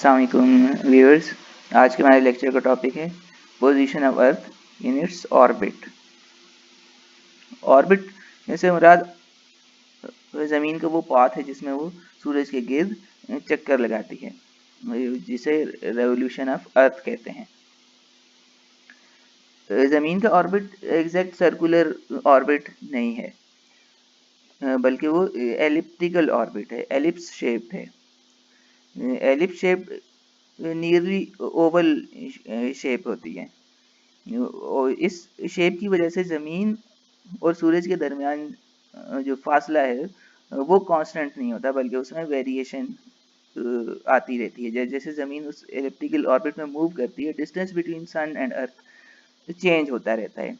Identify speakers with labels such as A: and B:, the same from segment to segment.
A: अस्सलाम वालेकुम व्यूअर्स। आज के हमारे लेक्चर का टॉपिक है position of earth in its orbit. Orbit से मुराद ज़मीन का वो पाथ है जिसमें वो सूरज के गिर्द चक्कर लगाती है, जिसे रेवोल्यूशन ऑफ अर्थ कहते हैं। ज़मीन का ऑर्बिट एग्जैक्ट सर्कुलर ऑर्बिट नहीं है, बल्कि वो एलिप्टिकल ऑर्बिट है, एलिप्स शेप्ड है। Ellipse shape nearly Oval shape होती है और इस शेप की वजह से ज़मीन और सूरज के दरमियान जो फासला है वो कांस्टेंट नहीं होता, बल्कि उसमें वेरिएशन आती रहती है। जैसे ज़मीन उस एलिप्टिकल ऑर्बिट में मूव करती है, distance between sun and earth change होता रहता है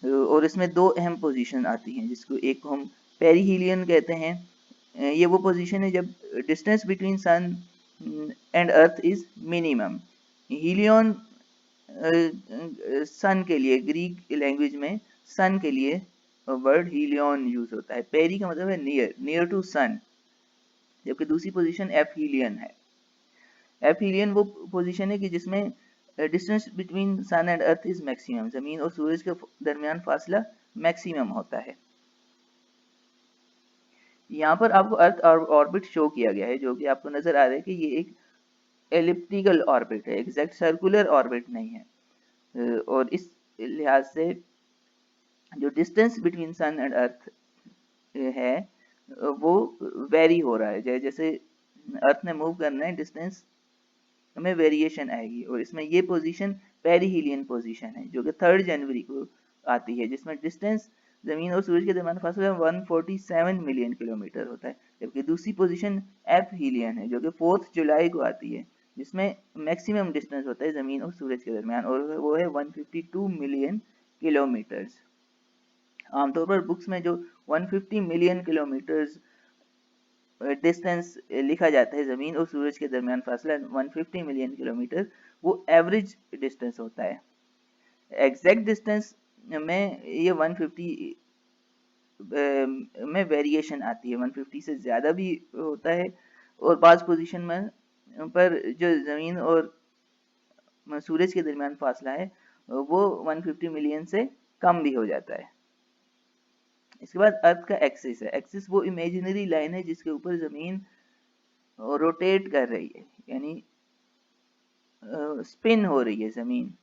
A: और इसमें दो अहम पोजीशन आती हैं, जिसको एक को हम पेरीहीलियन कहते हैं। ये वो पोजीशन है जब distance between sun and earth is minimum. Helion sun के लिए, ग्रीक लैंग्वेज में सन के लिए वर्ड हीलियन यूज होता है। पेरी का मतलब है नियर, नियर टू सन, जबकि दूसरी पोजीशन एफहीलियन है। एफहीलियन वो पोजीशन है कि जिसमें distance between sun and earth is maximum, जमीन और सूरज के दरमियान फासला मैक्सिमम होता है। यहाँ पर आपको अर्थ ऑर्बिट शो किया गया है, जो कि आपको नजर आ रहा है कि ये एक एलिप्टिकल ऑर्बिट है, एग्जैक्ट सर्कुलर ऑर्बिट नहीं है। और इस लिहाज से जो distance between sun and earth है वो वेरी हो रहा है। जैसे अर्थ ने मूव करना है, डिस्टेंस में वेरिएशन आएगी, और इसमें ये पोजीशन पेरीहीलियन पोजीशन है जो कि 3 जनवरी को आती है, जिसमें डिस्टेंस जमीन और सूरज के दरमियान फासला 147 मिलियन किलोमीटर होता है। जबकि दूसरी पोजीशन एफहीलियन है जो कि 4 जुलाई को आती है, जिसमें मैक्सिमम डिस्टेंस होता है जमीन और सूरज के दरमियान, और वो है 152 मिलियन किलोमीटर्स। आमतौर पर बुक्स में जो 150 मिलियन किलोमीटर्स डिस्टेंस लिखा जाता है, जमीन और सूरज के दरमियान फासला 150 मिलियन किलोमीटर, वो एवरेज डिस्टेंस होता है। एग्जैक्ट डिस्टेंस में ये 150 में वेरिएशन आती है, 150 से ज़्यादा भी होता है, और बाज़ पोजीशन में पर जो ज़मीन और सूरज के दरमियान फासला है वो 150 मिलियन से कम भी हो जाता है। इसके बाद अर्थ का एक्सिस है। एक्सिस वो इमेजिनरी लाइन है जिसके ऊपर ज़मीन रोटेट कर रही है, यानी स्पिन हो रही है, ज़मीन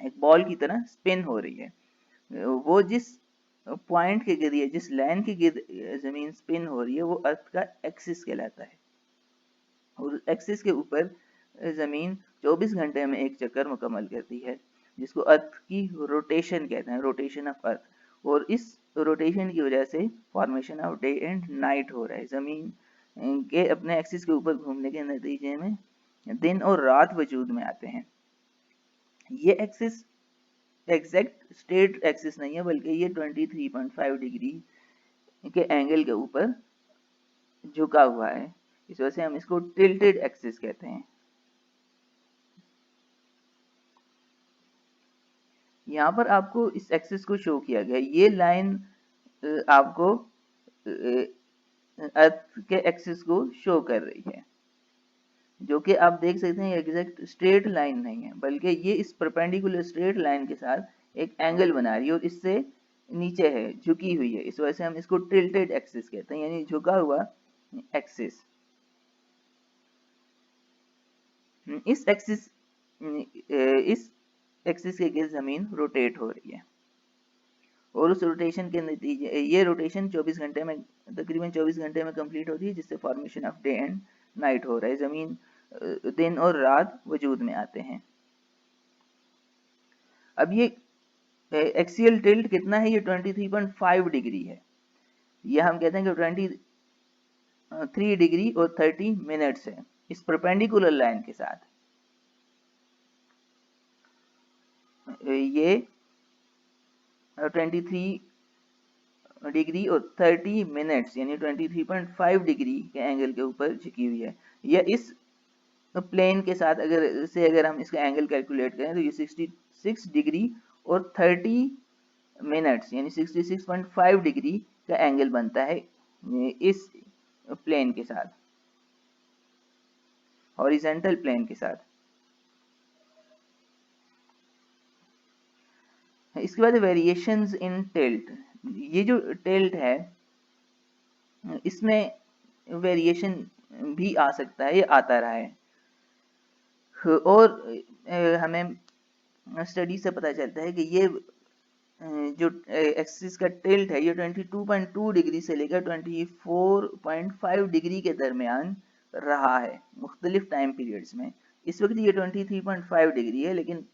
A: एक बॉल की तरह स्पिन हो रही है। वो जिस पॉइंट के गिर्द, जिस लाइन के गिर्द ज़मीन स्पिन हो रही है, वो अर्थ का एक्सिस कहलाता है। और एक्सिस के ऊपर ज़मीन 24 घंटे में एक चक्कर मुकम्मल करती है, जिसको अर्थ की रोटेशन कहते हैं, रोटेशन ऑफ अर्थ। और इस रोटेशन की वजह से formation of day and night हो रहा है। ज़मीन के अपने एक्सिस के ऊपर घूमने के नतीजे में दिन और रात वजूद में आते हैं। ये एक्सिस एग्जैक्ट स्ट्रेट एक्सिस नहीं है, बल्कि ये 23.5 डिग्री के एंगल के ऊपर झुका हुआ है। इस वजह से हम इसको टिल्टेड एक्सिस कहते हैं। यहाँ पर आपको इस एक्सिस को शो किया गया, ये लाइन आपको अर्थ के एक्सिस को शो कर रही है, जो कि आप देख सकते हैं एग्जैक्ट स्ट्रेट लाइन नहीं है, बल्कि ये इस परपेंडिकुलर स्ट्रेट लाइन के साथ एक एंगल बना रही है और इससे नीचे है, झुकी हुई है। इस वजह से हम इसको टिल्टेड एक्सिस कहते हैं, यानी झुका हुआ एक्सिस। इस एक्सिस के गिर्द जमीन रोटेट हो रही है, और उस रोटेशन के नतीजे, ये रोटेशन 24 घंटे में, तकरीबन 24 घंटे में कंप्लीट होती है, जिससे formation of day and night हो रहा है, जमीन दिन और रात वजूद में आते हैं। अब ये एक्सियल टिल्ट कितना है? ये 23.5 डिग्री है। ये हम कहते हैं कि 23 डिग्री और 30 मिनट्स है इस परपेंडिकुलर लाइन के साथ। ये 23 डिग्री और 30 मिनट्स यानी 23.5 डिग्री के एंगल के ऊपर झुकी हुई है। यह इस प्लेन के साथ अगर हम इसका एंगल कैलकुलेट करें तो ये 66 डिग्री और 30 मिनट्स यानी 66.5 डिग्री का एंगल बनता है इस प्लेन के साथ। हॉरिजेंटल प्लेन के साथ। इसके बाद वेरिएशंस इन टिल्ट। ये जो टिल्ट है इसमें वेरिएशन भी आ सकता है, ये आता रहा है। और हमें स्टडी से पता चलता है कि ये जो एक्सिस का टिल्ट है ये 22.2 डिग्री से लेकर 24.5 डिग्री के दरमियान रहा है मुख्तलिफ टाइम पीरियड्स में। इस वक्त ये 23.5 डिग्री है, लेकिन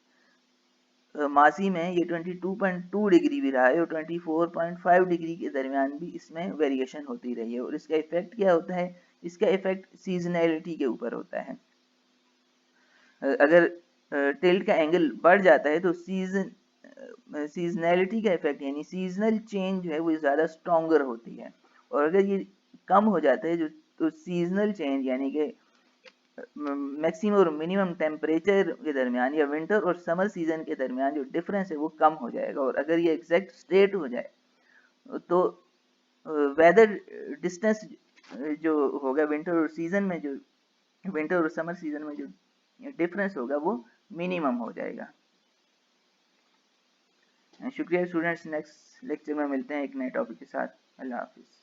A: माजी में ये 22.2 डिग्री भी रहा है और 24.5 डिग्री के दरमियान भी इसमें वेरिएशन होती रही है। और इसका इफेक्ट क्या होता है? इसका इफेक्ट सीजनैलिटी के ऊपर होता है। अगर टिल्ट का एंगल बढ़ जाता है तो सीजनैलिटी का इफेक्ट यानी सीजनल चेंज जो है वो ज़्यादा स्ट्रॉन्गर होती है। और अगर ये कम हो जाता है जो तो सीजनल चेंज यानी कि मैक्सिमम और मिनिमम टेम्परेचर के दरमियान या विंटर और समर सीजन के दरमियान जो डिफरेंस है वो कम हो जाएगा। और अगर ये एग्जैक्ट स्ट्रेट हो जाए तो वेदर डिस्टेंस जो होगा विंटर और समर सीजन में जो डिफरेंस होगा वो मिनिमम हो जाएगा। शुक्रिया स्टूडेंट्स, नेक्स्ट लेक्चर में मिलते हैं एक नए टॉपिक के साथ। अल्लाह हाफिज़।